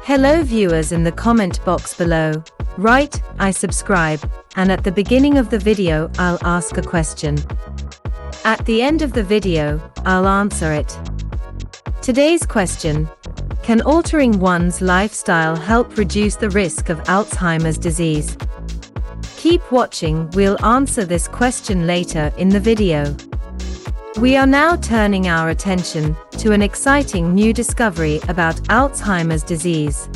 Hello viewers, in the comment box below, write, I subscribe, and at the beginning of the video I'll ask a question. At the end of the video, I'll answer it. Today's question: can altering one's lifestyle help reduce the risk of Alzheimer's disease? Keep watching, we'll answer this question later in the video. We are now turning our attention to an exciting new discovery about Alzheimer's disease.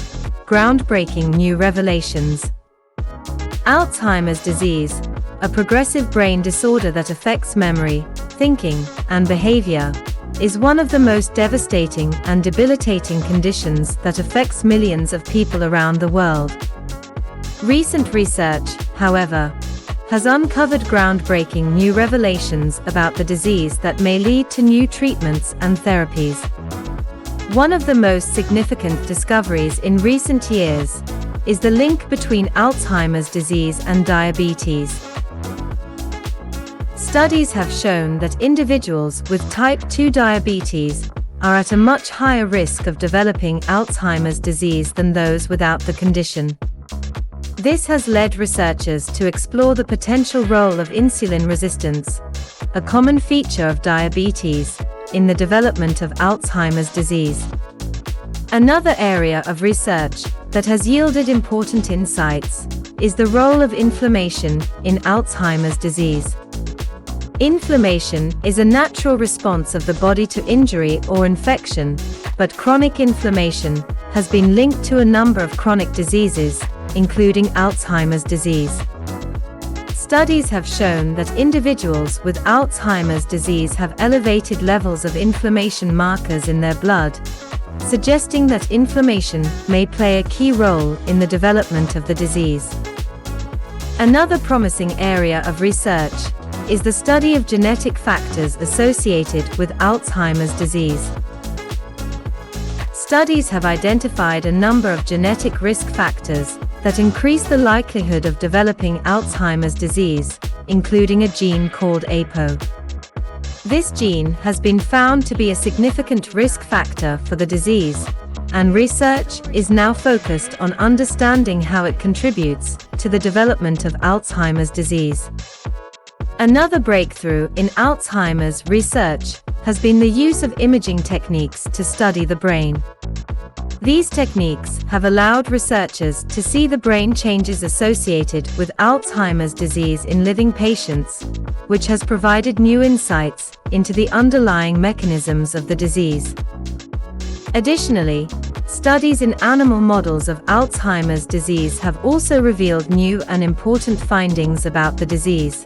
Groundbreaking new revelations. Alzheimer's disease, a progressive brain disorder that affects memory, thinking, and behavior, is one of the most devastating and debilitating conditions that affects millions of people around the world. Recent research, however, has uncovered groundbreaking new revelations about the disease that may lead to new treatments and therapies. One of the most significant discoveries in recent years is the link between Alzheimer's disease and diabetes. Studies have shown that individuals with type 2 diabetes are at a much higher risk of developing Alzheimer's disease than those without the condition. This has led researchers to explore the potential role of insulin resistance, a common feature of diabetes, in the development of Alzheimer's disease. Another area of research that has yielded important insights is the role of inflammation in Alzheimer's disease. Inflammation is a natural response of the body to injury or infection, but chronic inflammation has been linked to a number of chronic diseases, including Alzheimer's disease. Studies have shown that individuals with Alzheimer's disease have elevated levels of inflammation markers in their blood, suggesting that inflammation may play a key role in the development of the disease. Another promising area of research is the study of genetic factors associated with Alzheimer's disease. Studies have identified a number of genetic risk factors that increase the likelihood of developing Alzheimer's disease, including a gene called APO. This gene has been found to be a significant risk factor for the disease, and research is now focused on understanding how it contributes to the development of Alzheimer's disease. Another breakthrough in Alzheimer's research has been the use of imaging techniques to study the brain. These techniques have allowed researchers to see the brain changes associated with Alzheimer's disease in living patients, which has provided new insights into the underlying mechanisms of the disease. Additionally, studies in animal models of Alzheimer's disease have also revealed new and important findings about the disease.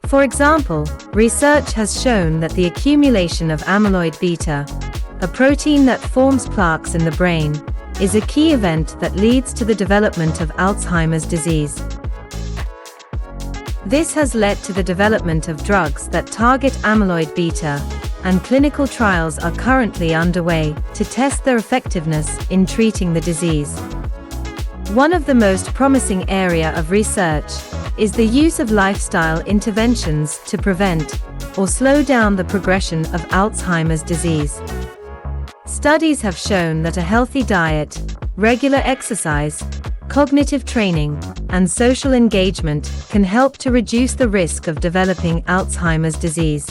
For example, research has shown that the accumulation of amyloid beta, a protein that forms plaques in the brain, is a key event that leads to the development of Alzheimer's disease. This has led to the development of drugs that target amyloid beta, and clinical trials are currently underway to test their effectiveness in treating the disease. One of the most promising area of research is the use of lifestyle interventions to prevent or slow down the progression of Alzheimer's disease. Studies have shown that a healthy diet, regular exercise, cognitive training, and social engagement can help to reduce the risk of developing Alzheimer's disease.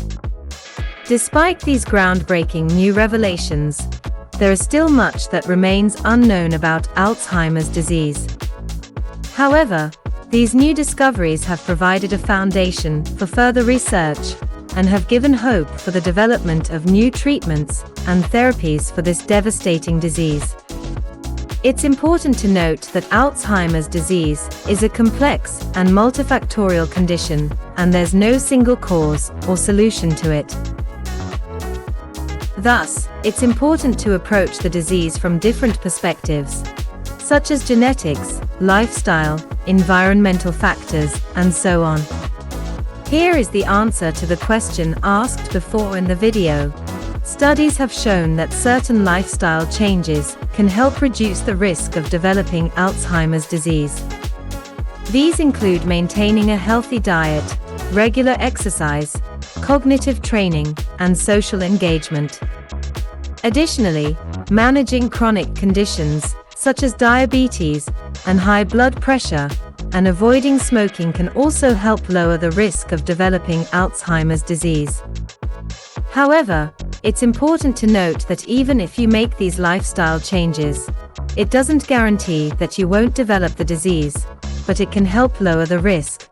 Despite these groundbreaking new revelations, there is still much that remains unknown about Alzheimer's disease. However, these new discoveries have provided a foundation for further research and have given hope for the development of new treatments and therapies for this devastating disease. It's important to note that Alzheimer's disease is a complex and multifactorial condition, and there's no single cause or solution to it. Thus, it's important to approach the disease from different perspectives, such as genetics, lifestyle, environmental factors, and so on. Here is the answer to the question asked before in the video. Studies have shown that certain lifestyle changes can help reduce the risk of developing Alzheimer's disease. These include maintaining a healthy diet, regular exercise, cognitive training, and social engagement. Additionally, managing chronic conditions, such as diabetes and high blood pressure, and avoiding smoking can also help lower the risk of developing Alzheimer's disease. However, it's important to note that even if you make these lifestyle changes, it doesn't guarantee that you won't develop the disease, but it can help lower the risk.